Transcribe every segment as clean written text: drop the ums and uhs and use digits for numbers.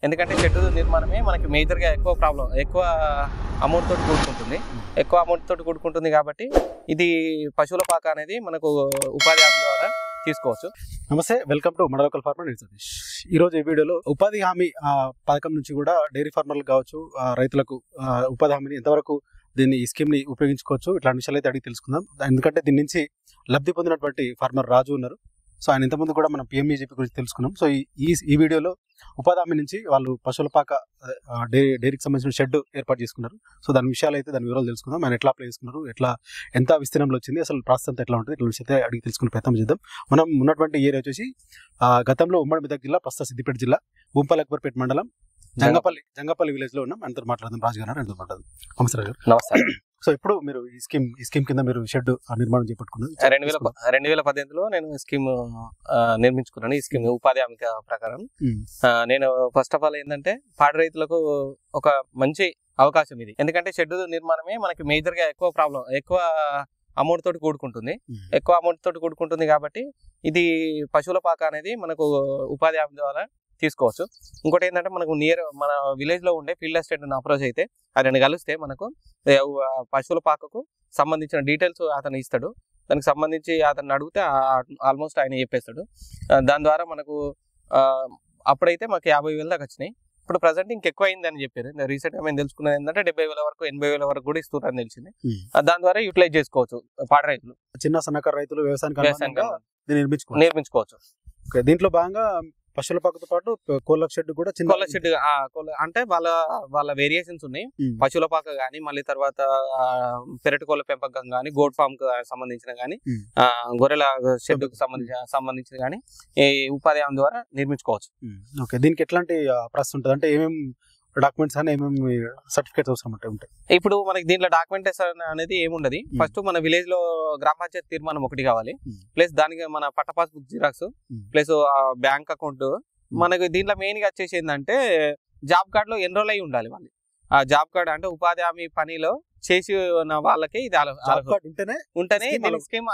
ఎందుకంటే షెడ్ నిర్మాణమే మనకి మేజర్గా ఎక్కువ అమౌంట్ తోటి కూడుకుంటుంది కాబట్టి ఇది పశువుల పాక అనేది మనకు ఉపాధి హామీ ద్వారా తీసుకోవచ్చు. నమస్తే, వెల్కమ్ టు మన లోకల్ ఫార్మర్ నేను సతీష్. ఈ రోజు ఈ వీడియోలో ఉపాధి హామీ పథకం నుంచి కూడా డైరీ ఫార్మర్లు కావచ్చు, రైతులకు ఉపాధి హామీని ఎంతవరకు దీన్ని ఈ స్కీమ్ ని ఉపయోగించుకోవచ్చు ఇట్లాంటి విషయాలు అయితే అడిగి తెలుసుకుందాం. ఎందుకంటే దీని నుంచి లబ్ధి పొందినటువంటి ఫార్మర్ రాజు ఉన్నారు. సో ఆయన ఇంతకుముందు కూడా మనం PMEGP గురించి తెలుసుకున్నాం. సో ఈ వీడియోలో ఉపాధి హామీ నుంచి వాళ్ళు పశువుల పాక డైరీకి సంబంధించిన షెడ్ ఏర్పాటు చేసుకున్నారు. సో దాని విషయాలు అయితే దాని వివరాలు తెలుసుకుందాం. ఆయన ఎట్లా అప్లై చేసుకున్నారు, ఎంత విస్తీర్ణంలో వచ్చింది, అసలు ప్రాసెస్ అంతా ఎట్లా ఉంటుంది, ఇట్లా విషయం అయితే అడిగి తెలుసుకునే ప్రయత్నం చేద్దాం. మనం ఉన్నటువంటి ఏరియా వచ్చేసి గతంలో ఉమ్మడి మెదక్ జిల్లా, ప్రస్తుత సిద్దిపేట జిల్లా, భూంపల్లి అక్బర్పేట మండలం, జంగపల్లి విలేజ్ లో ఉన్నాం. ఆయనతో మాట్లాడదాం. రాజు గారు ఆయనతో మాట్లాడదాం. నమస్తే రాజు. నమస్తే. సో ఇప్పుడు మీరు ఈ స్కీమ్ కింద మీరు షెడ్ నిర్మాణం చేపట్టుకున్నారు. 2018లో నేను స్కీమ్ నిర్మించుకున్నాను. ఈ స్కీమ్ ఉపాధి హామీ ప్రకారం నేను ఫస్ట్ ఆఫ్ ఆల్ ఏంటంటే పాడి రైతులకు ఒక మంచి అవకాశం ఇది. ఎందుకంటే షెడ్ నిర్మాణమే మనకి మేజర్గా ఎక్కువ అమౌంట్ తోటి కూడుకుంటుంది కాబట్టి ఇది పశువుల పాక అనేది మనకు ఉపాధి హామీ ద్వారా తీసుకోవచ్చు. ఇంకోటి ఏంటంటే మనకు మన విలేజ్ లో ఉండే ఫీల్డ్ అసిస్టెంట్ అప్రోచ్ అయితే అతన్ని కలిస్తే మనకు పశువుల పాకకు సంబంధించిన డీటెయిల్స్ అతను ఇస్తాడు. దానికి సంబంధించి అతన్ని అడిగితే ఆల్మోస్ట్ ఆయన చెప్పేస్తాడు. దాని ద్వారా మనకు అప్పుడైతే మాకు 50,000 దాకా వచ్చినాయి. ఇప్పుడు ప్రజెంట్ ఇంకెక్కువ అయింది అని చెప్పారు. రీసెంట్ గా మేము తెలుసుకున్నది ఏంటంటే 70,000 వరకు 80,000 వరకు కూడా ఇస్తున్నారని తెలిసింది. దాని ద్వారా యూటిలైజ్ చేసుకోవచ్చు పాడి రైతులు, చిన్న సన్నకారు రైతులు వ్యవసాయం నిర్మించుకోవచ్చు. దీంట్లో భాగంగా పశువుల పాకతో పాటు కోళ్ళ షెడ్ కూడా కోళ్ళ షెడ్ అంటే వాళ్ళ వేరియేషన్స్ ఉన్నాయి. పశువుల పాక గానీ, మళ్ళీ తర్వాత పెరటి కోళ్ళ పెంపకం గానీ, గోడ్ ఫామ్ కు సంబంధించిన గానీ, గొర్రెల షెడ్ కు సంబంధించిన గానీ ఈ ఉపాధి హామీ ద్వారా నిర్మించుకోవచ్చు. ఓకే, దీనికి ఎట్లాంటి ప్రాసెస్ ఉంటుంది అంటే ఏమేమి డాక్యుమెంట్స్ అని ఏమేమి సర్టిఫికేట్స్ అవసరం ఉంటాయి? ఇప్పుడు మనకి దీంట్లో డాక్యుమెంటేషన్ అనేది ఏముండదు. ఫస్ట్ మన విలేజ్ లో గ్రామ పంచాయతీ తీర్మానం ఒకటి కావాలి, ప్లస్ దానికి మన పట్ట passbook xerox, plus bank account. మనకి దీంట్లో మెయిన్ గా వచ్చేసి ఏంటంటే జాబ్ కార్డ్ లో ఎన్రోల్ అయి ఉండాలి వాళ్ళు. ఆ జాబ్ కార్డ్ అంటే ఉపాధి హామీ పనిలో చేసి ఉన్న వాళ్ళకి ఇది ఉంటేనే స్కీమ్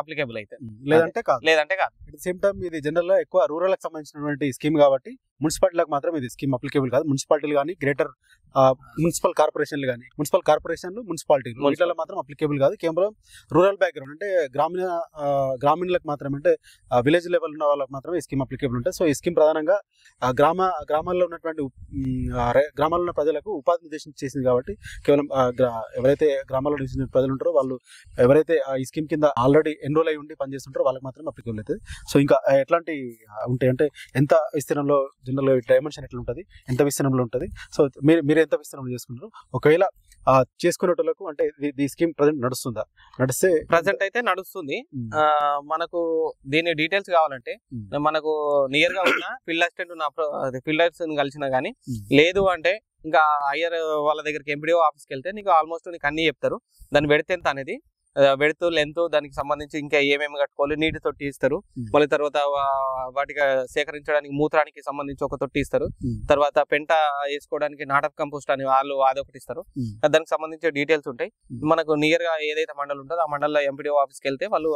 అప్లికేబుల్ అయితే, లేదంటే కాదు. సేమ్ టైం ఇది జనరల్ గా ఎక్కువ రూరల్ కి సంబంధించినటువంటి స్కీమ్ కాబట్టి మున్సిపాలిటీలకు మాత్రం ఇది స్కీమ్ అప్లికేబుల్ కాదు. మున్సిపాలిటీలు కానీ, గ్రేటర్ మున్సిపల్ కార్పొరేషన్లు మున్సిపాలిటీలు వీటిలో మాత్రం అప్లికేబుల్ కాదు. కేవలం రూరల్ బ్యాక్గ్రౌండ్ అంటే గ్రామీణులకు మాత్రం, అంటే విలేజ్ లెవెల్ ఉన్న వాళ్ళకి మాత్రమే ఈ స్కీమ్ అప్లికేబుల్ ఉంటాయి. సో ఈ స్కీమ్ ప్రధానంగా గ్రామాల్లో ఉన్న ప్రజలకు ఉపాధిని ఉద్దేశించి చేసింది కాబట్టి కేవలం ఎవరైతే గ్రామాల్లో నివసించిన ప్రజలు ఉంటారో వాళ్ళు ఎవరైతే ఈ స్కీమ్ కింద ఆల్రెడీ ఎన్రోల్ అయి ఉండి పనిచేస్తుంటారో వాళ్ళకి మాత్రం అప్లికేబుల్ అవుతుంది. సో ఇంకా ఎట్లాంటి ఉంటాయి అంటే ఎంత విస్తీర్ణంలో జనరల్ డైమెన్షన్ ఎట్లా ఉంటుంది, ఎంత విస్తీర్ణంలో ఉంటుంది, సో మీరు ఎంత విస్తీర్ణంలో చేసుకుంటారు, ఒకవేళ చేసుకునేటోళ్ళకు అంటే ఈ స్కీమ్ ప్రజెంట్ నడిస్తే ప్రజెంట్ అయితే నడుస్తుంది. మనకు దీని డీటెయిల్స్ కావాలంటే మనకు నియర్ గా ఉన్న ఫీల్డ్ అసిస్టెంట్ కలిసినా గానీ, లేదు అంటే ఇంకా హయ్యర్ వాళ్ళ దగ్గరికి ఎంపీడీఓ ఆఫీస్కి వెళ్తే నీకు ఆల్మోస్ట్ నీకు అన్ని చెప్తారు. దాని వెడత్ ఎంత అనేది, వెడతు లెంత్, దానికి సంబంధించి ఇంకా ఏమేమి కట్టుకోవాలి, నీటి తొట్టి ఇస్తారు. మళ్ళీ తర్వాత వాటికి సేకరించడానికి మూత్రానికి సంబంధించి ఒక తొట్టి ఇస్తారు. తర్వాత పెంట వేసుకోవడానికి నాటప్ కంపోస్ట్ అని వాళ్ళు అదొకటి ఇస్తారు. దానికి సంబంధించిన డీటెయిల్స్ ఉంటాయి. మనకు నియర్ గా ఏదైతే మండలం ఉంటుందో ఆ మండలంలో ఎంపీడీఓ ఆఫీస్కి వెళ్తే వాళ్ళు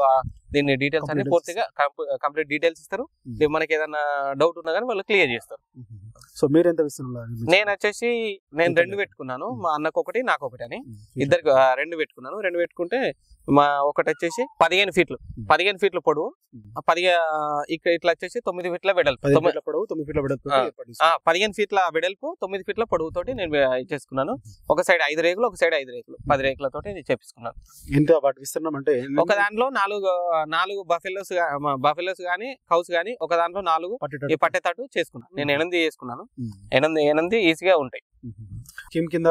దీన్ని డీటెయిల్స్ అన్ని పూర్తిగా కంప్లీట్ డీటెయిల్స్ ఇస్తారు. మనకి ఏదైనా డౌట్ ఉన్నా కానీ వాళ్ళు క్లియర్ చేస్తారు. సో మీరు ఎంత ఇస్తున్నారు? నేను వచ్చేసి 2 పెట్టుకున్నాను. మా అన్నకు ఒకటి, నాకు ఒకటి అని ఇద్దరికి 2 పెట్టుకున్నాను. 2 పెట్టుకుంటే మా ఒకటి వచ్చేసి 15 ఫీట్లు పొడవు, ఇట్లా వచ్చేసి 9 ఫీట్ల వెడల్పు, 15 ఫీట్ల వెడల్పు 9 ఫీట్ల పొడవుతోటి నేను చేసుకున్నాను. ఒక సైడ్ 5 రేకులు, ఒక సైడ్ 5 రేకులు, 10 రేకులతోటి నేను చేపించుకున్నాను. ఎంత వాటి విస్తీర్ణం అంటే ఒక దాంట్లో 4 బఫెలోస్ గానీ, కౌస్ గానీ, ఒక దాంట్లో 4 పట్టేటట్టు చేసుకున్నాను. నేను 8 చేసుకున్నాను. 8 ఈజీగా ఉంటాయి. స్కీమ్ కింద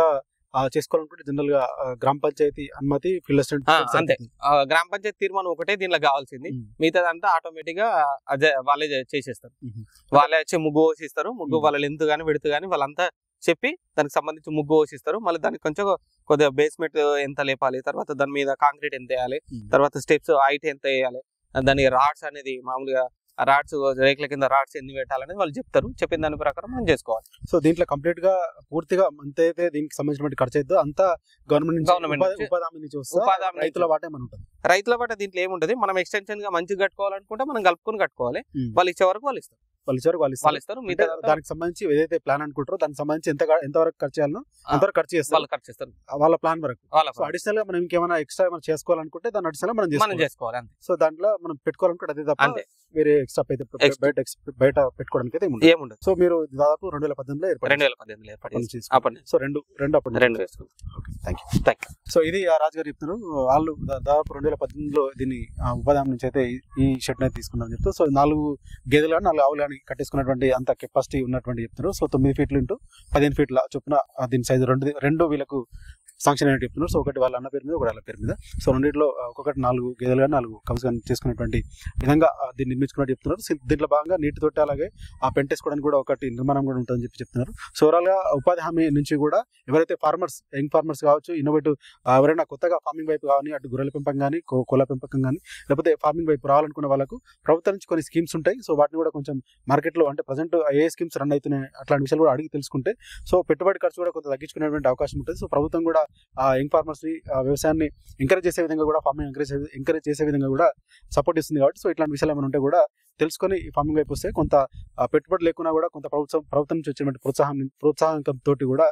చేసుకోవాలనుకుంటే జనరల్ గా గ్రామ పంచాయతీ అనుమతి, ఫీల్డ్ అసిస్టెంట్ అంతే. గ్రామ పంచాయతీ తీర్మానం ఒకటే దీనిలో కావాల్సింది. మిగతాదంతా ఆటోమేటిక్ గా వాళ్ళే చేసేస్తారు. వాళ్ళే వచ్చి ముగ్గు పోసిస్తారు. ముగ్గు వాళ్ళ లెంత్ గానీ, విడత్ గానీ వాళ్ళంతా చెప్పి దానికి సంబంధించి ముగ్గు పోసిస్తారు. మళ్ళీ దానికి కొద్దిగా బేస్మెంట్ ఎంత లేపాలి, తర్వాత దాని మీద కాంక్రీట్ ఎంత వేయాలి, తర్వాత స్టెప్స్ హైట్ ఎంత వేయాలి, దాని రాడ్స్ అనేది మామూలుగా రాడ్స్ రేకుల కింద రాడ్స్ ఎన్ని పెట్టాలనేది వాళ్ళు చెప్తారు. చెప్పిన దాని ప్రకారం మనం చేసుకోవాలి. సో దీంట్లో కంప్లీట్ గా పూర్తిగా అంతైతే దీనికి సంబంధించిన ఖర్చు అయితే అంతా గవర్నమెంట్ రైతుల వాట దీంట్లో ఏముంటది, మనం ఎక్స్టెన్షన్ గా మంచిగా కట్టుకోవాలనుకుంటే మనం కలుపుకొని కట్టుకోవాలి. వాళ్ళు ఇచ్చే వరకు వాళ్ళు ఇస్తారు. వాళ్ళు ఇచ్చారు, వాళ్ళు వాళ్ళు ఇస్తారు. ఇస్తారు. అంటే మిగతా దానికి సంబంధించి ఏదైతే ప్లాన్ అనుకుంటారో దానికి సంబంధించి ఎంతవరకు ఖర్చు చేయాలనో అంతవరకు ఖర్చు చేస్తారు వాళ్ళు ఖర్చు చేస్తారు వాళ్ళ ప్లాన్ వరకు. వాళ్ళ సో అడిషనల్ గా మనం ఇంకేమైనా ఎక్స్ట్రా మనం చేసుకోవాలనుకుంటే దాని అడిషనల్ మనం మనం చేసుకోవాలి అంతే. సో దాంట్లో మనం పెట్టుకోవాలనుకుంటే అదే తప్ప అంతే. వేరే ఎక్స్ట్రా అయితే బయట పెట్టుకోవడానికి అయితే ఏముండదు. ఏముండదు. సో మీరు దాదాపు 2018లో ఏర్పాటు 2018 ఏర్పాటు అప్పటి చేసి నుంచి అప్పటి నుంచి సో రెండు అప్పటి నుంచి. 2 వేసుకున్నాం. Thank you. Thank you. So ఇది ఆ రాజు గారు చెప్తున్నారు. వాళ్ళు దాదాపు 2018లో దీన్ని ఉపాధి హామీ నుంచి అయితే ఈ షెడ్ అయితే తీసుకున్నారని చెప్తారు. సో 4 గేదెలు కానీ 4 ఆవులు కానీ కట్టేసుకున్నటువంటి అంత కెపాసిటీ ఉన్నటువంటి చెప్తున్నారు. సో 9 ఫీట్లు ఇంటూ 15 ఫీట్ల చొప్పున దీని సైజు రెండు వీళ్ళకు శాంక్షన్ అయినట్టు చెప్తున్నారు. సో ఒకటి వాళ్ళ అన్న పేరు మీద, ఒకటి వాళ్ళ పేరు మీద. సో రెండింటిలో ఒక్కొక్కటి 4 గేదెలు కానీ 4 కౌస్ కానీ చేసుకునేటువంటి విధంగా దీన్ని నిర్మించుకున్నట్టు చెప్తున్నారు. దీంట్లో భాగంగా నీటి తోటి అలాగే ఆ పెంటేసుకోవడానికి కూడా ఒకటి నిర్మాణం కూడా ఉంటుందని చెప్తున్నారు. సో ఓవరాల్ గా ఉపాధి హామీ నుంచి కూడా ఎవరైతే ఫార్మర్స్, యంగ్ ఫార్మర్స్ కావచ్చు, ఇన్నోవేటివ్ ఎవరైనా కొత్తగా ఫార్మింగ్ వైపు కానీ, అటు గొర్రెల పెంపకం కానీ, కోళ్ళ పెంపకం కానీ, లేకపోతే ఫార్మింగ్ వైపు రావాలనుకున్న వాళ్ళకు ప్రభుత్వం నుంచి కొన్ని స్కీమ్స్ ఉంటాయి. సో వాటిని కూడా కొంచెం మార్కెట్లో అంటే ప్రజెంట్ ఏ స్కీమ్స్ రన్ అవుతున్నాయి అట్లాంటి విషయాలు కూడా అడిగి తెలుసుకుంటే సో పెట్టుబడి ఖర్చు కూడా కొంత తగ్గించుకునేటువంటి అవకాశం ఉంటుంది. సో ప్రభుత్వం కూడా యంగ్ ఫార్మర్స్ ని వ్యవసాయాన్ని ఎంకరేజ్ చేసే విధంగా కూడా, ఫార్మింగ్ ఎంకరేజ్ చేసే విధంగా కూడా సపోర్ట్ ఇస్తుంది. కాబట్టి సో ఇట్లాంటి విషయాలు ఏమైనా ఉంటే కూడా తెలుసుకొని ఈ ఫార్మింగ్ వైపు వస్తే కొంత పెట్టుబడి లేకున్నా కూడా కొంత ప్రభుత్వం నుంచి వచ్చినటువంటి ప్రోత్సాహం తోటి కూడా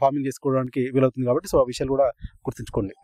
ఫార్మింగ్ చేసుకోవడానికి వీలవుతుంది. కాబట్టి సో ఆ విషయాలు కూడా గుర్తుంచుకోండి.